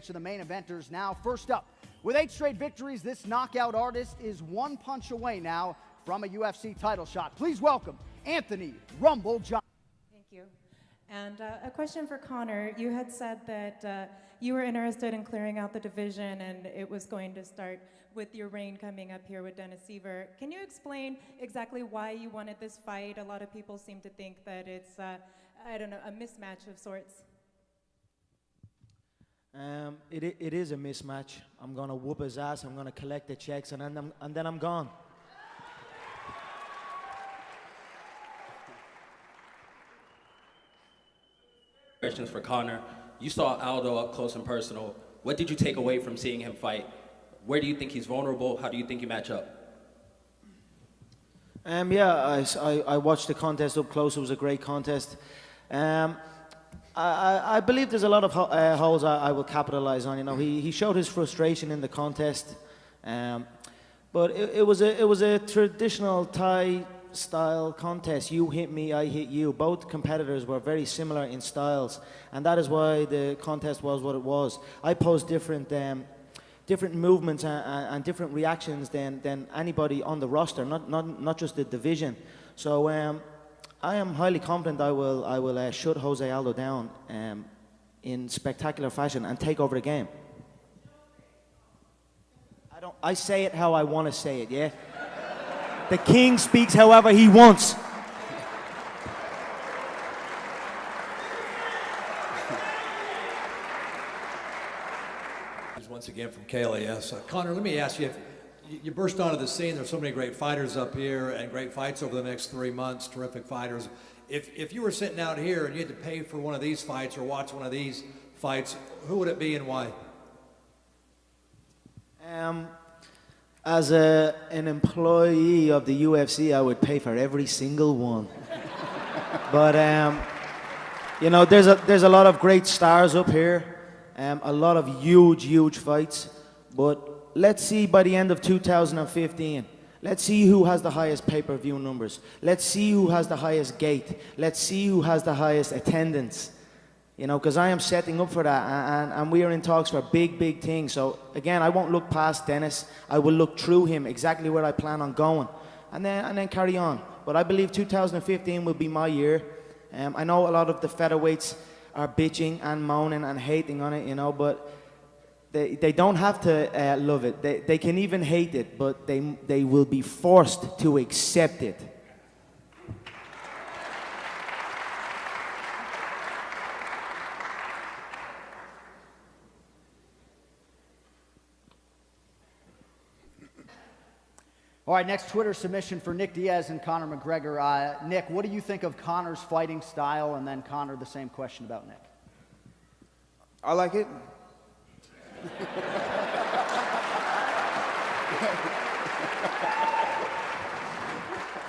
To the main eventers now. First up, with 8 straight victories, this knockout artist is one punch away now from a UFC title shot. Please welcome Anthony Rumble Johnson. Thank you. And a question for Conor. You had said that you were interested in clearing out the division, and it was going to start with your reign coming up here with Dennis Siver. Can you explain exactly why you wanted this fight? A lot of people seem to think that it's, I don't know, a mismatch of sorts. It is a mismatch. I'm gonna whoop his ass. I'm gonna collect the checks, and then I'm gone. Questions for Conor. You saw Aldo up close and personal. What did you take away from seeing him fight? Where do you think he's vulnerable? How do you think you match up? Yeah, I watched the contest up close. It was a great contest. I believe there's a lot of holes I will capitalize on. You know, he showed his frustration in the contest, but it was a traditional Thai style contest. You hit me, I hit you. Both competitors were very similar in styles, and that is why the contest was what it was. I posed different movements and different reactions than anybody on the roster, not just the division. So I am highly confident I will shut Jose Aldo down in spectacular fashion and take over the game. I say it how I want to say it, yeah? The king speaks however he wants. Once again from KLAS. Conor, let me ask you, you burst onto the scene. There's so many great fighters up here and great fights over the next 3 months, terrific fighters. If you were sitting out here and you had to pay for one of these fights or watch one of these fights, who would it be and why? As an employee of the UFC, I would pay for every single one. But you know, there's a lot of great stars up here, a lot of huge fights. But let's see by the end of 2015. Let's see who has the highest pay-per-view numbers. Let's see who has the highest gate. Let's see who has the highest attendance. You know, because I am setting up for that, and we are in talks for big things. So again, I won't look past Dennis. I will look through him, exactly where I plan on going, and then carry on. But I believe 2015 will be my year. I know a lot of the featherweights are bitching and moaning and hating on it, you know, but they don't have to love it. They can even hate it, but they will be forced to accept it. All right, next Twitter submission for Nick Diaz and Conor McGregor. Nick, what do you think of Conor's fighting style? And then Conor, the same question about Nick. I like it.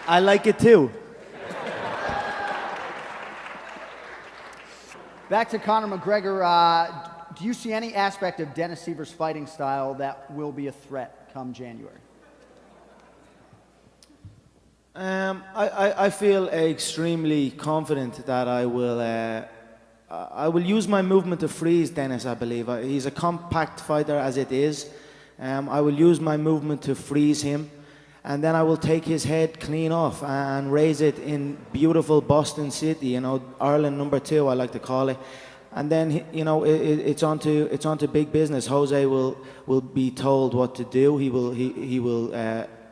I like it too. Back to Conor McGregor. Do you see any aspect of Dennis Siver's fighting style that will be a threat come January? I feel extremely confident that I will use my movement to freeze Dennis, I believe. He's a compact fighter as it is. I will use my movement to freeze him, and then I will take his head clean off and raise it in beautiful Boston City, you know, Ireland #2, I like to call it. And then, you know, it's on to big business. Jose will be told what to do. He will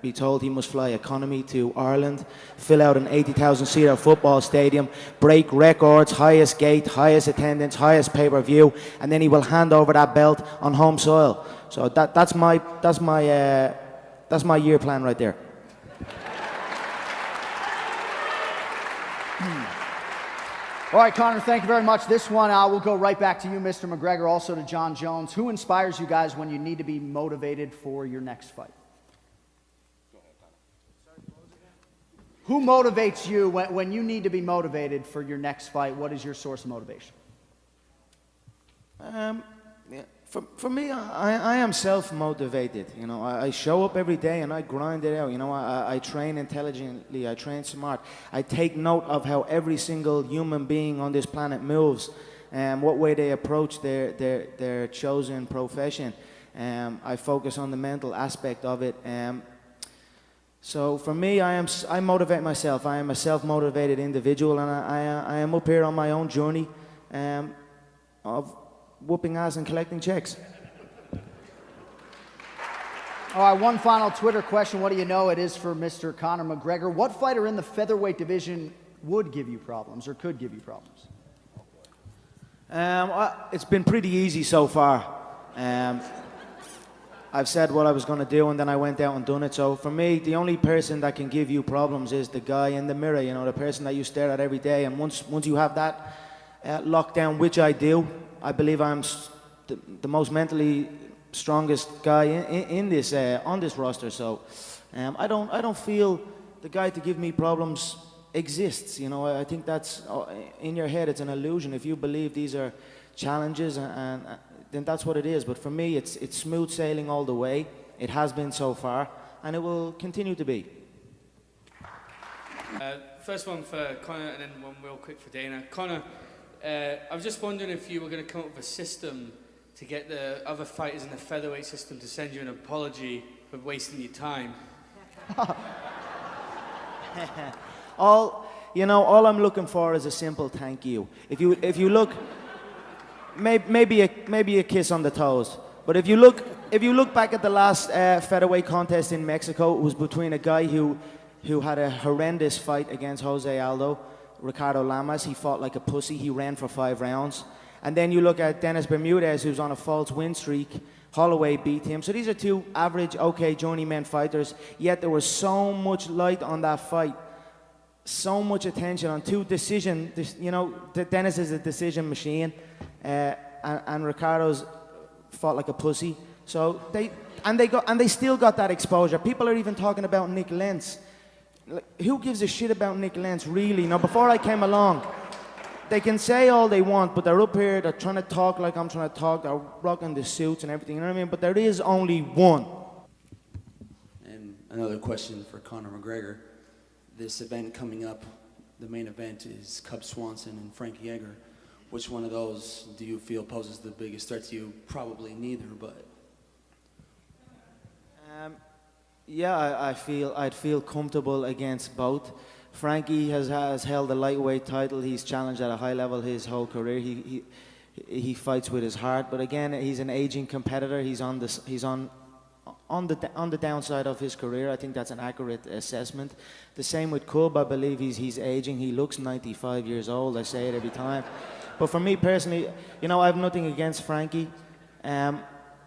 be told he must fly economy to Ireland, fill out an 80,000-seater football stadium, break records, highest gate, highest attendance, highest pay-per-view, and then he will hand over that belt on home soil. So that's my year plan right there. All right, Conor, thank you very much. This one will go right back to you, Mr. McGregor, also to John Jones. Who inspires you guys when you need to be motivated for your next fight? Who motivates you when you need to be motivated for your next fight? What is your source of motivation? For me, I am self-motivated. You know, I show up every day and I grind it out. You know, I train intelligently, I train smart. I take note of how every single human being on this planet moves. what way they approach their chosen profession. I focus on the mental aspect of it. So for me, I motivate myself. I am a self-motivated individual, and I am up here on my own journey of whooping ass and collecting checks. All right, one final Twitter question. What do you know? It is for Mr. Conor McGregor. What fighter in the featherweight division would give you problems or could give you problems? It's been pretty easy so far. I've said what I was going to do, and then I went out and done it. So for me, the only person that can give you problems is the guy in the mirror, you know, the person that you stare at every day. And once you have that locked down, which I do, I believe I'm the most mentally strongest guy in this on this roster. So I don't feel the guy to give me problems exists. You know, I think that's in your head. It's an illusion. If you believe these are challenges, and then that's what it is. But for me, it's smooth sailing all the way. It has been so far, and it will continue to be. First one for Conor, and then one real quick for Dana. Conor, I was just wondering if you were going to come up with a system to get the other fighters in the featherweight system to send you an apology for wasting your time. All I'm looking for is a simple thank you. If you look, maybe a kiss on the toes. But if you look back at the last featherweight contest in Mexico, it was between a guy who had a horrendous fight against Jose Aldo, Ricardo Lamas. He fought like a pussy. He ran for 5 rounds. And then you look at Dennis Bermudez, who's on a false win streak. Holloway beat him. So these are 2 average, okay, journeyman fighters. Yet there was so much light on that fight. So much attention on 2 you know, Dennis is a decision machine, and Ricardo's fought like a pussy. So they still got that exposure. People are even talking about Nick Lentz. Like, who gives a shit about Nick Lentz, really? Now, before I came along, they can say all they want, but they're up here, they're trying to talk like I'm trying to talk, they're rocking the suits and everything, you know what I mean? But there is only one. And another question for Conor McGregor. This event coming up, the main event is Cub Swanson and Frankie Edgar. Which one of those do you feel poses the biggest threat to you? Probably neither, but... Yeah, I'd feel comfortable against both. Frankie has held the lightweight title. He's challenged at a high level his whole career. He fights with his heart, but again, he's an aging competitor. He's on the downside of his career. I think that's an accurate assessment. The same with Cub. I believe he's aging. He looks 95 years old. I say it every time. But for me personally, you know, I have nothing against Frankie.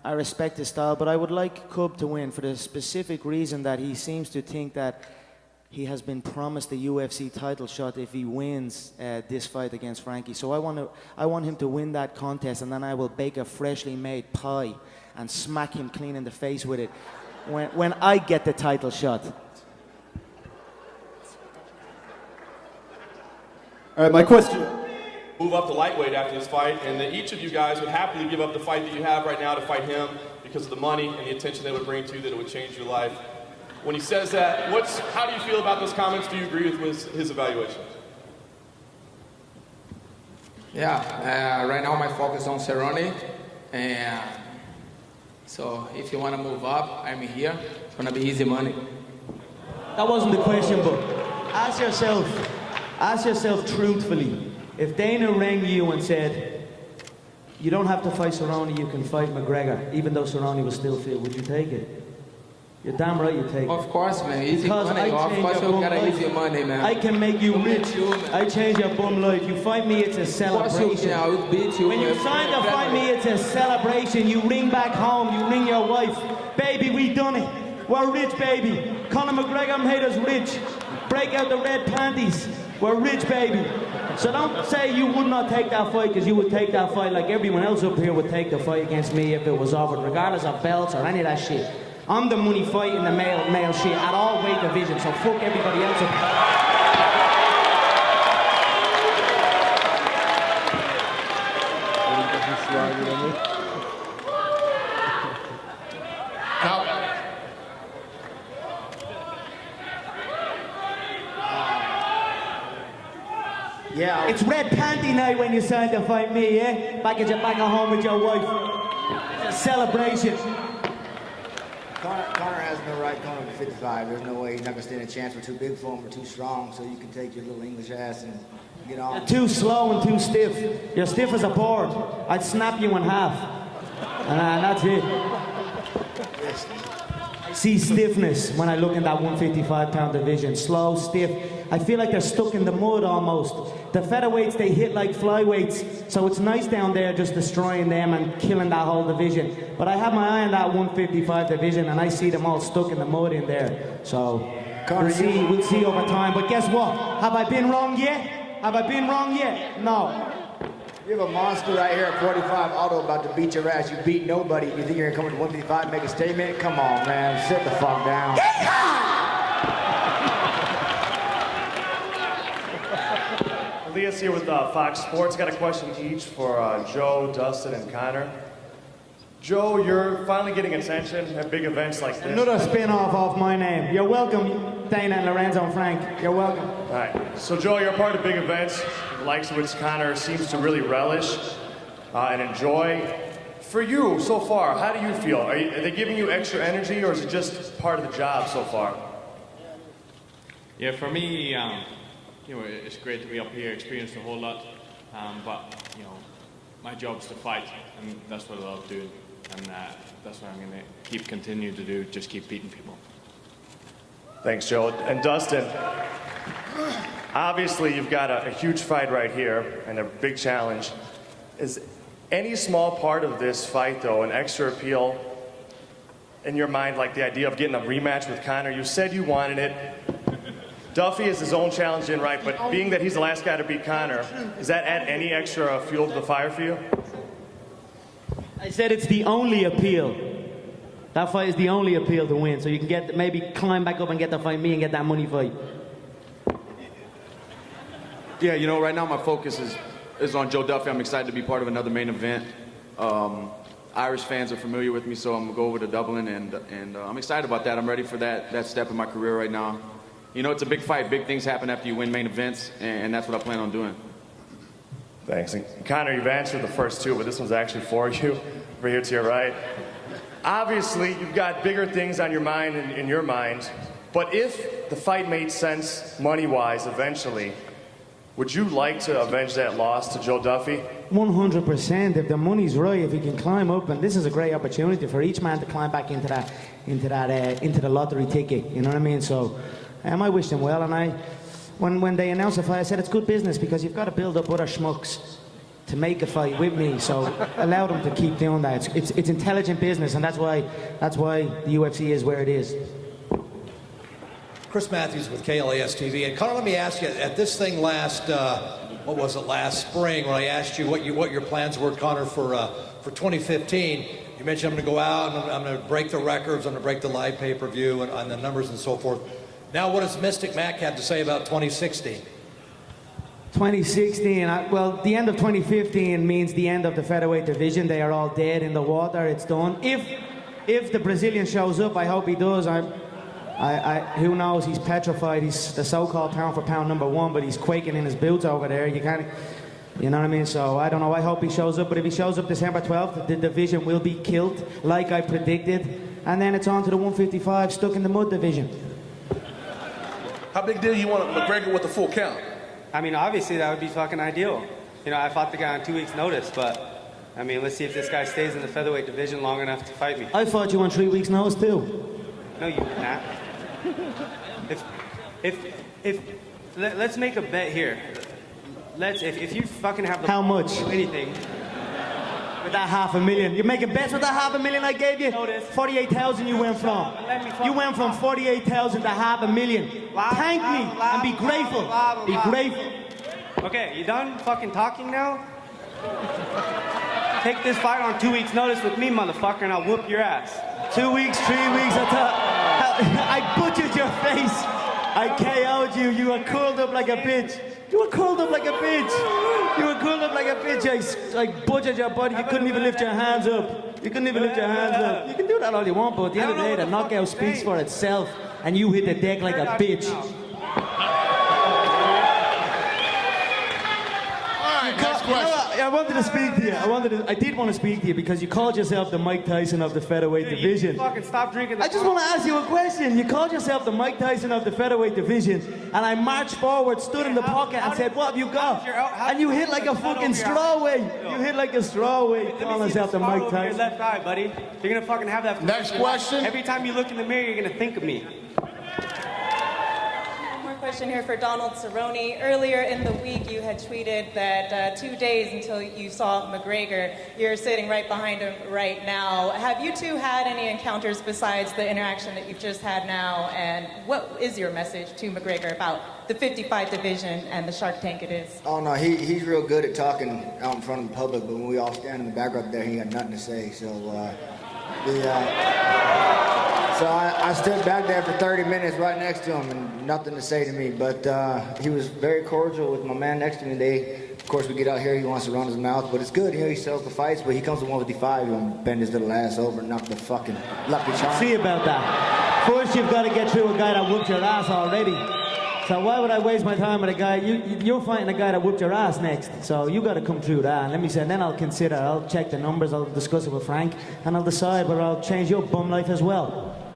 I respect his style, but I would like Cub to win for the specific reason that he seems to think that he has been promised a UFC title shot if he wins this fight against Frankie. So I want him to win that contest, and then I will bake a freshly made pie and smack him clean in the face with it when I get the title shot. All right, my question. Move up to lightweight after this fight, and that each of you guys would happily give up the fight that you have right now to fight him because of the money and the attention they would bring to you, that it would change your life. When he says that, how do you feel about those comments? Do you agree with his evaluation? Yeah, right now my focus on Cerrone, and so if you want to move up, I'm here. It's gonna be easy money. That wasn't the question, but ask yourself truthfully. If Dana rang you and said, you don't have to fight Cerrone, you can fight McGregor, even though Cerrone was still fit, would you take it? You're damn right you take it. Of course, man. Easy money. Of course you gotta easy money, man. I can make you rich. I change your bum life. You fight me, it's a celebration. I would beat you. When you sign to fight me, it's a celebration. You ring back home, you ring your wife. Baby, we done it. We're rich, baby. Conor McGregor made us rich. Break out the red panties. We're rich, baby. So don't say you would not take that fight, because you would take that fight like everyone else up here would take the fight against me if it was offered, regardless of belts or any of that shit. I'm the money fight in the male shit at all weight divisions, so fuck everybody else up. Yeah. It's red panty night when you decide to fight me, yeah? Back at home with your wife. It's a celebration. Conor has no right coming to 55. There's no way he's not going to stand a chance. We're too big for him. We're too strong. So you can take your little English ass and get on. You're too slow and too stiff. You're stiff as a board. I'd snap you in half. And that's it. I see stiffness when I look in that 155-pound division. Slow, stiff. I feel like they're stuck in the mud almost. The featherweights, they hit like flyweights. So it's nice down there just destroying them and killing that whole division. But I have my eye on that 155 division and I see them all stuck in the mud in there. So we'll see over time. But guess what? Have I been wrong yet? Have I been wrong yet? No. You have a monster right here at 45, Aldo about to beat your ass. You beat nobody. You think you're going to come to 155 and make a statement? Come on, man. Sit the fuck down. Elias here with Fox Sports. Got a question each for Joe, Dustin, and Conor. Joe, you're finally getting attention at big events like this. Another spin-off of my name. You're welcome, Dana and Lorenzo and Frank. You're welcome. All right. So, Joe, you're a part of big events, the likes of which Conor seems to really relish and enjoy. For you, so far, how do you feel? Are they giving you extra energy, or is it just part of the job so far? Yeah, for me, you know, it's great to be up here, experienced a whole lot, but you know, my job is to fight, and that's what I love doing, and that's what I'm going to continue to do, just keep beating people. Thanks, Joe. And Dustin, obviously you've got a huge fight right here and a big challenge. Is any small part of this fight, though, an extra appeal in your mind, like the idea of getting a rematch with Conor? You said you wanted it. Duffy is his own challenge in right, but being that he's the last guy to beat Conor, does that add any extra fuel to the fire for you? I said it's the only appeal. That fight is the only appeal to win, so you can get maybe climb back up and get to fight me and get that money fight. Yeah, you know, right now my focus is on Joe Duffy. I'm excited to be part of another main event. Irish fans are familiar with me, so I'm going to go over to Dublin, and I'm excited about that. I'm ready for that step in my career right now. You know, it's a big fight. Big things happen after you win main events, and that's what I plan on doing. Thanks. And Conor, you've answered the first two, but this one's actually for you, over here to your right. Obviously, you've got bigger things on your mind and in your mind, but if the fight made sense money-wise eventually, would you like to avenge that loss to Joe Duffy? 100%. If the money's right, if he can climb up, and this is a great opportunity for each man to climb back into the lottery ticket. You know what I mean? So, I wish them well. And when they announced the fight, I said it's good business because you've got to build up other schmucks to make a fight with me. So allow them to keep doing that. It's intelligent business, and that's why the UFC is where it is. Chris Matthews with KLAS TV. And Conor, let me ask you, at this thing last spring, when I asked you what your plans were, Conor, for 2015, you mentioned I'm going to go out and I'm going to break the records, I'm going to break the live pay-per-view and the numbers and so forth. Now, what does Mystic Mac have to say about 2016? 2016, well, the end of 2015 means the end of the featherweight division. They are all dead in the water. It's done. If the Brazilian shows up, I hope he does. Who knows? He's petrified. He's the so-called pound for pound #1, but he's quaking in his boots over there. You know what I mean? So I don't know. I hope he shows up. But if he shows up December 12th, the division will be killed, like I predicted. And then it's on to the 155 stuck in the mud division. How big deal you want McGregor with the full count? I mean, obviously that would be fucking ideal. You know, I fought the guy on 2 weeks' notice, but I mean, let's see if this guy stays in the featherweight division long enough to fight me. I fought you on 3 weeks' notice too. No, you did not. Let's make a bet here. If you fucking have the how much? Do anything. With that $500,000. You're making bets with that $500,000 I gave you? 48,000 you went from. You went from 48,000 to $500,000. Thank me and be grateful. Be grateful. Okay, you done fucking talking now? Take this fight on 2 weeks' notice with me, motherfucker, and I'll whoop your ass. 2 weeks, 3 weeks, I butchered your face. I KO'd you. You were curled up like a bitch. You were curled up like a bitch. You were curled up like a bitch. I butchered your body. You couldn't even lift your hands up. You couldn't even lift your hands up. You can do that all you want, but at the end of the day, the knockout speaks for itself, and you hit the deck like a bitch. wanted to speak to you. I did want to speak to you because you called yourself the Mike Tyson of the featherweight division. Fucking stop drinking the I just want to ask you a question. You called yourself the Mike Tyson of the featherweight division, and I marched forward, stood in the pocket, and said, "What have you got?" And you hit like a fucking strawweight. You hit like a strawweight, calling yourself the Mike Your Tyson. left eye, buddy. You're gonna fucking have that. For Next question. Every time you look in the mirror, you're gonna think of me. Question here for Donald Cerrone. Earlier in the week, you had tweeted that 2 days until you saw McGregor. You're sitting right behind him right now. Have you two had any encounters besides the interaction that you've just had now? And what is your message to McGregor about the 55 division and the Shark Tank it is? Oh no, he's real good at talking out in front of the public, but when we all stand in the background there, he got nothing to say. So I stood back there for 30 minutes right next to him and nothing to say to me, but he was very cordial with my man next to me. Of course, we get out here, he wants to run his mouth, but it's good, he sells the fights, but he comes to 155, he's gonna bend his little ass over and knock the fucking lucky charm. See about that. First, you've got to get through a guy that whooped your ass already. So why would I waste my time with a guy? You're fighting a guy that whooped your ass next. So you got to come through that. And let me say, and then I'll consider. I'll check the numbers. I'll discuss it with Frank, and I'll decide whether I'll change your bum life as well.